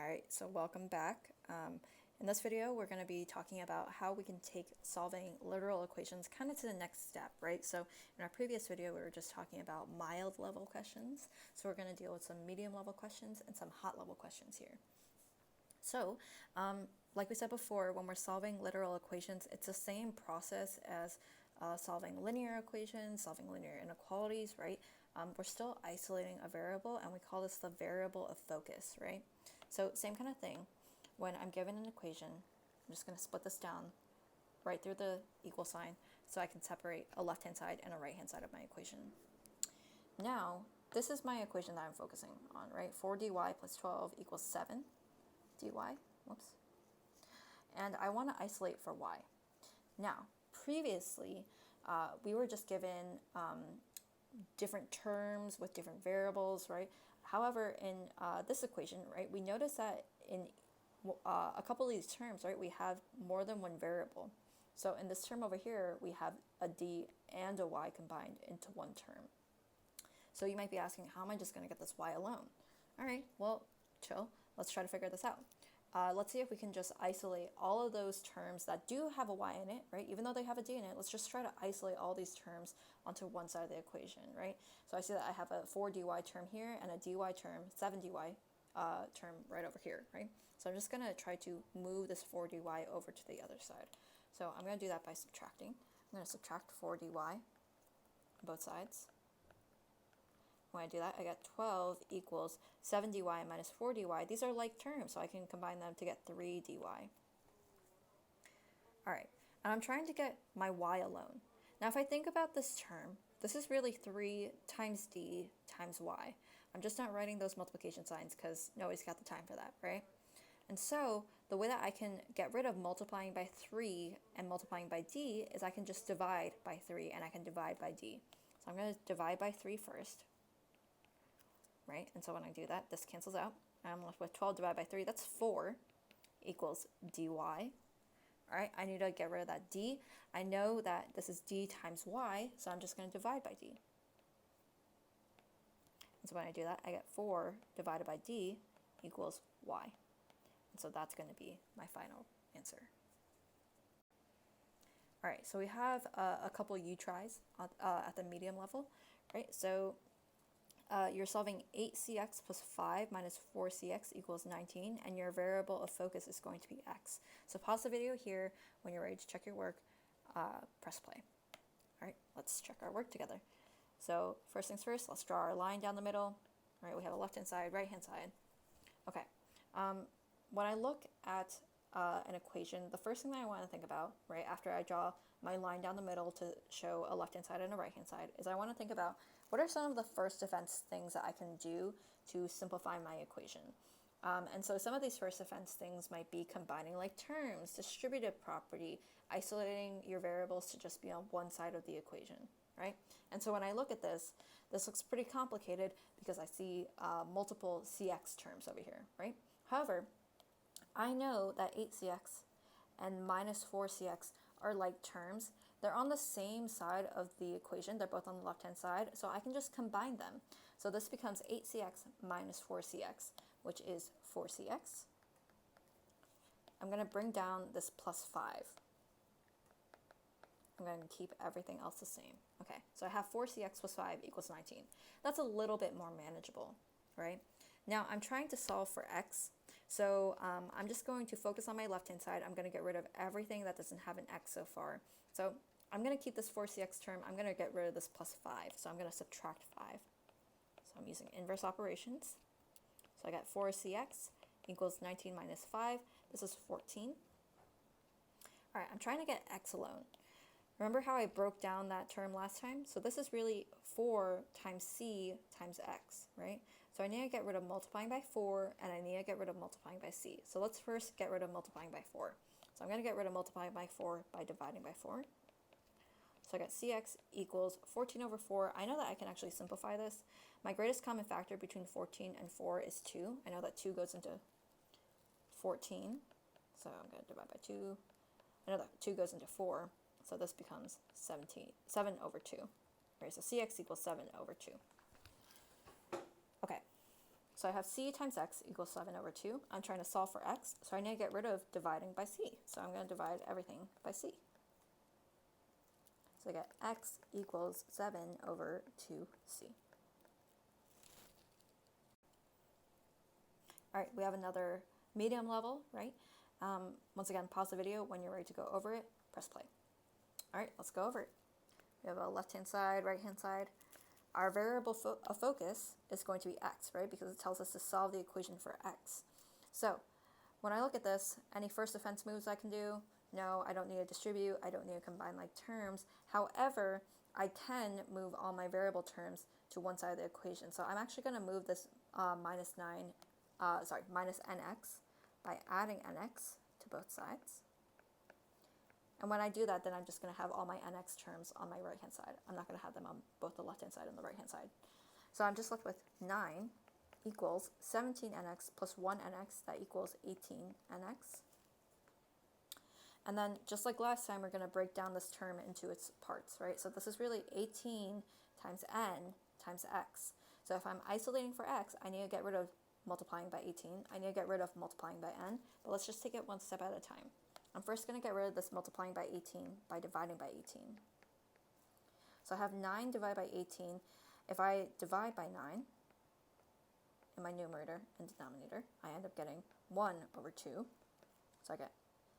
Alright, so welcome back. In this video, we're going to be talking about how we can take solving literal equations kind of to the next step, right? So in our previous video, we were just talking about mild level questions. So we're going to deal with some medium level questions and some hot level questions here. So, like we said before, when we're solving literal equations, it's the same process as solving linear equations, solving linear inequalities, right? We're still isolating a variable, and we call this the variable of focus, right? So same kind of thing. When I'm given an equation, I'm just going to split this down right through the equal sign so I can separate a left-hand side and a right-hand side of my equation. Now, this is my equation that I'm focusing on, right? 4 dy plus 12 equals 7 dy, whoops. And I want to isolate for y. Now, previously, we were just given different terms with different variables, right? However, in this equation, right, we notice that in a couple of these terms, right, we have more than one variable. So in this term over here, we have a d and a y combined into one term. So you might be asking, how am I just going to get this y alone? All right, well, chill. Let's try to figure this out. Let's see if we can just isolate all of those terms that do have a y in it, right? Even though they have a d in it, let's just try to isolate all these terms onto one side of the equation, right? So I see that I have a 4 dy term here and a dy term, 7 dy term right over here, right? So I'm just going to try to move this 4 dy over to the other side. So I'm going to do that by subtracting. I'm going to subtract 4 dy on both sides. When I do that, I get 12 equals 7 dy minus 4 dy. These are like terms, so I can combine them to get 3 dy. All right, and I'm trying to get my y alone. Now, if I think about this term, this is really 3 times d times y. I'm just not writing those multiplication signs because nobody's got the time for that, right? And so the way that I can get rid of multiplying by 3 and multiplying by d is I can just divide by 3 and I can divide by d. So I'm going to divide by 3 first. Right? And so when I do that, this cancels out. I'm left with 12 divided by 3. That's 4 equals dy. All right, I need to get rid of that d. I know that this is d times y, so I'm just going to divide by d. And so when I do that, I get 4 divided by d equals y. And so that's going to be my final answer. All right, so we have a couple u tries at the medium level, right? So you're solving 8cx plus 5 minus 4cx equals 19, and your variable of focus is going to be x. So pause the video here. When you're ready to check your work, press play. All right, let's check our work together. So first things first, let's draw our line down the middle. All right, we have a left-hand side, right-hand side. Okay, when I look at an equation, the first thing that I want to think about, right, after I draw my line down the middle to show a left-hand side and a right-hand side, is I want to think about what are some of the first defense things that I can do to simplify my equation. And so some of these first defense things might be combining like terms, distributive property, isolating your variables to just be on one side of the equation, right? And so when I look at this looks pretty complicated because I see multiple cx terms over here, right? However, I know that 8cx and minus 4cx are like terms. They're on the same side of the equation. They're both on the left-hand side, so I can just combine them. So this becomes 8cx minus 4cx, which is 4cx. I'm going to bring down this plus 5. I'm going to keep everything else the same. Okay, so I have 4cx plus 5 equals 19. That's a little bit more manageable, right? Now I'm trying to solve for x, so I'm just going to focus on my left-hand side. I'm going to get rid of everything that doesn't have an x so far. So I'm going to keep this 4cx term. I'm going to get rid of this plus 5, so I'm going to subtract 5. So I'm using inverse operations. So I got 4cx equals 19 minus 5. This is 14. All right, I'm trying to get x alone. Remember how I broke down that term last time? So this is really 4 times c times x, right? So I need to get rid of multiplying by 4, and I need to get rid of multiplying by c. So let's first get rid of multiplying by 4. So I'm going to get rid of multiplying by 4 by dividing by 4. So I got cx equals 14 over 4. I know that I can actually simplify this. My greatest common factor between 14 and 4 is 2. I know that 2 goes into 14. So I'm going to divide by 2. I know that 2 goes into 4. So this becomes 7 over 2. Right, so cx equals 7 over 2. Okay, So I have c times x equals 7 over 2. I'm trying to solve for x, so I need to get rid of dividing by c. So I'm going to divide everything by c. So I get x equals 7 over 2c. All right, we have another medium level, right? Once again, pause the video. When you're ready to go over it, press play. All right, let's go over it. We have a left-hand side, right-hand side. Our variable of focus is going to be x, right? Because it tells us to solve the equation for x. So when I look at this, any first offense moves I can do? No, I don't need to distribute. I don't need to combine like terms. However, I can move all my variable terms to one side of the equation. So I'm actually going to move this minus nx by adding nx to both sides. And when I do that, then I'm just going to have all my nx terms on my right-hand side. I'm not going to have them on both the left-hand side and the right-hand side. So I'm just left with 9 equals 17nx plus 1nx, that equals 18nx. And then just like last time, we're going to break down this term into its parts, right? So this is really 18 times n times x. So if I'm isolating for x, I need to get rid of multiplying by 18. I need to get rid of multiplying by n, but let's just take it one step at a time. I'm first going to get rid of this multiplying by 18 by dividing by 18. So I have 9 divided by 18. If I divide by 9 in my numerator and denominator, I end up getting 1 over 2. So I get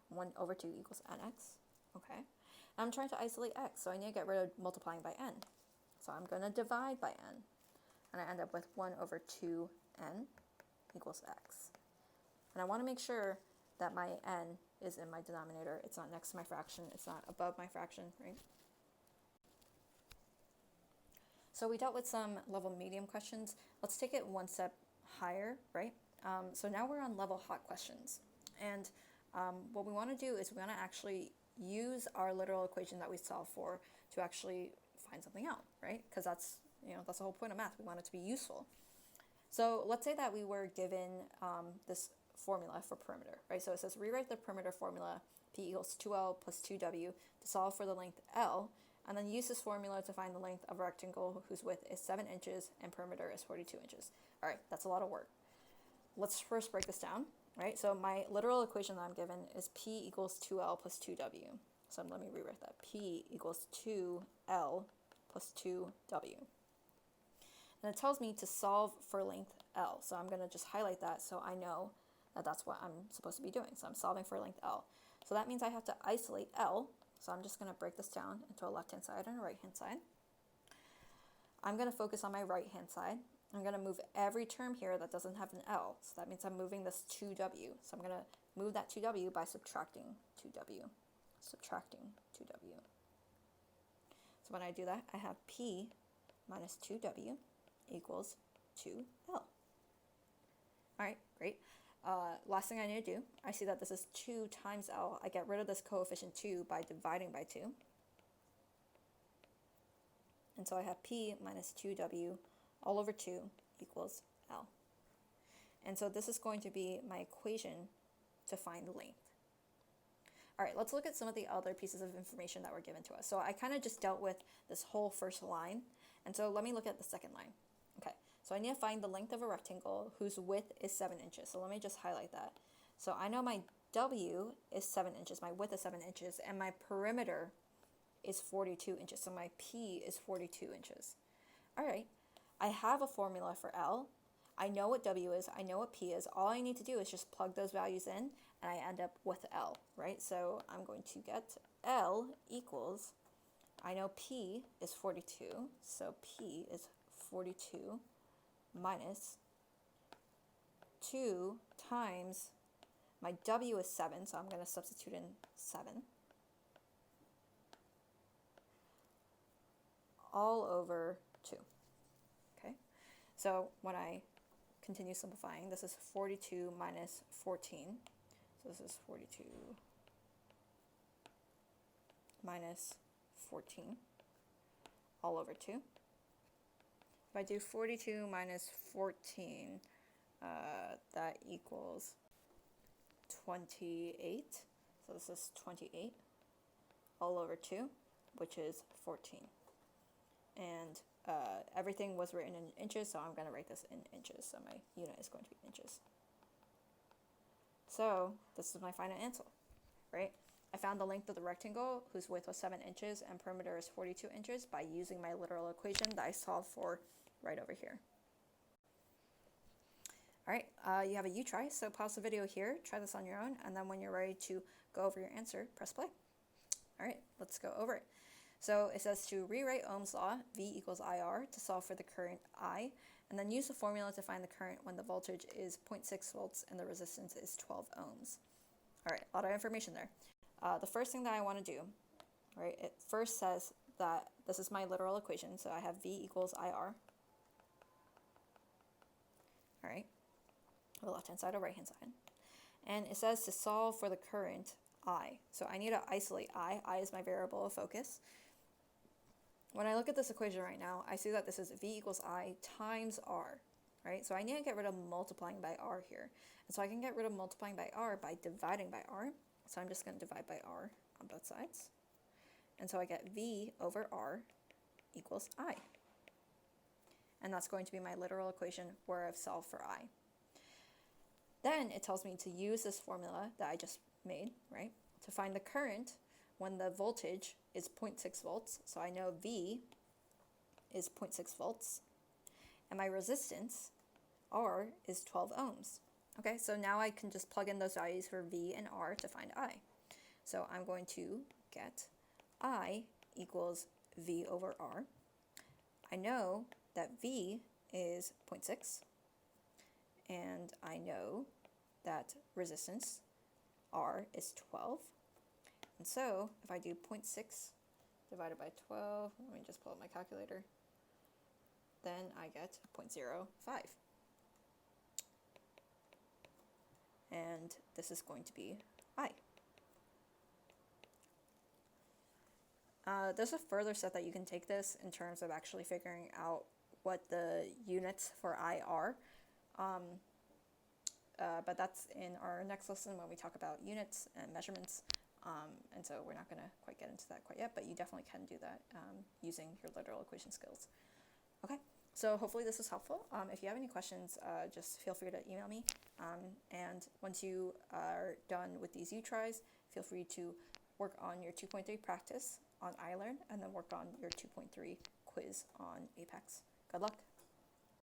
1 over 2 equals nx. Okay. And I'm trying to isolate x, so I need to get rid of multiplying by n. So I'm going to divide by n. And I end up with 1 over 2n equals x. And I want to make sure that my n is in my denominator. It's not next to my fraction. It's not above my fraction, right? So we dealt with some level medium questions. Let's take it one step higher, right? So now we're on level hot questions. And what we want to do is we want to actually use our literal equation that we solved for to actually find something out, right? Because that's the whole point of math. We want it to be useful. So let's say that we were given this formula for perimeter, right? So it says rewrite the perimeter formula P equals 2L plus 2W to solve for the length L, and then use this formula to find the length of a rectangle whose width is 7 inches and perimeter is 42 inches. All right, that's a lot of work. Let's first break this down, right? So my literal equation that I'm given is P equals 2L plus 2W. So let me rewrite that. P equals 2L plus 2W. And it tells me to solve for length L. So I'm going to just highlight that so I know that that's what I'm supposed to be doing. So I'm solving for length L. So that means I have to isolate L. So I'm just going to break this down into a left-hand side and a right-hand side. I'm going to focus on my right-hand side. I'm going to move every term here that doesn't have an L. So that means I'm moving this 2W. So I'm going to move that 2W by subtracting 2W. Subtracting 2W. So when I do that, I have P minus 2W equals 2L. All right, great. Last thing I need to do, I see that this is 2 times L. I get rid of this coefficient 2 by dividing by 2. And so I have P minus 2W all over 2 equals L. And so this is going to be my equation to find the length. All right, let's look at some of the other pieces of information that were given to us. So I kind of just dealt with this whole first line. And so let me look at the second line. Okay, so I need to find the length of a rectangle whose width is 7 inches. So let me just highlight that. So I know my W is 7 inches, my width is 7 inches, and my perimeter is 42 inches. So my P is 42 inches. All right, I have a formula for L. I know what W is, I know what P is. All I need to do is just plug those values in, and I end up with L, right? So I'm going to get L equals, I know P is 42, so P is 42 minus 2 times, my W is 7, so I'm going to substitute in 7, all over 2. Okay, so when I continue simplifying, this is 42 minus 14, so this is 42 minus 14 all over 2. If I do 42 minus 14, that equals 28. So this is 28 all over 2, which is 14. And everything was written in inches, so I'm going to write this in inches. So my unit is going to be inches. So this is my final answer, right? I found the length of the rectangle whose width was 7 inches and perimeter is 42 inches by using my literal equation that I solved for right over here. All right, you have a U try, so pause the video here, try this on your own, and then when you're ready to go over your answer, press play. All right, let's go over it. So it says to rewrite Ohm's law, V equals IR, to solve for the current I, and then use the formula to find the current when the voltage is 0.6 volts and the resistance is 12 ohms. All right, a lot of information there. The first thing that I want to do, right, it first says that this is my literal equation, so I have V equals IR. All right, the left-hand side or right-hand side. And it says to solve for the current I. So I need to isolate I. I is my variable of focus. When I look at this equation right now, I see that this is V equals I times R, right? So I need to get rid of multiplying by R here. And so I can get rid of multiplying by R by dividing by R. So I'm just going to divide by R on both sides. And so I get V over R equals I. And that's going to be my literal equation where I've solved for I. Then it tells me to use this formula that I just made, right, to find the current when the voltage is 0.6 volts. So I know V is 0.6 volts. And my resistance, R, is 12 ohms. Okay, so now I can just plug in those values for V and R to find I. So I'm going to get I equals V over R. I know that V is 0.6. And I know that resistance, R, is 12. And so if I do 0.6 divided by 12, let me just pull up my calculator, then I get 0.05. And this is going to be I. There's a further step that you can take this in terms of actually figuring out what the units for I are. But that's in our next lesson when we talk about units and measurements. And so we're not going to quite get into that quite yet, but you definitely can do that using your literal equation skills. Okay, so hopefully this was helpful. If you have any questions, just feel free to email me. And once you are done with these U-tries, feel free to work on your 2.3 practice on iLearn and then work on your 2.3 quiz on Apex. Good luck.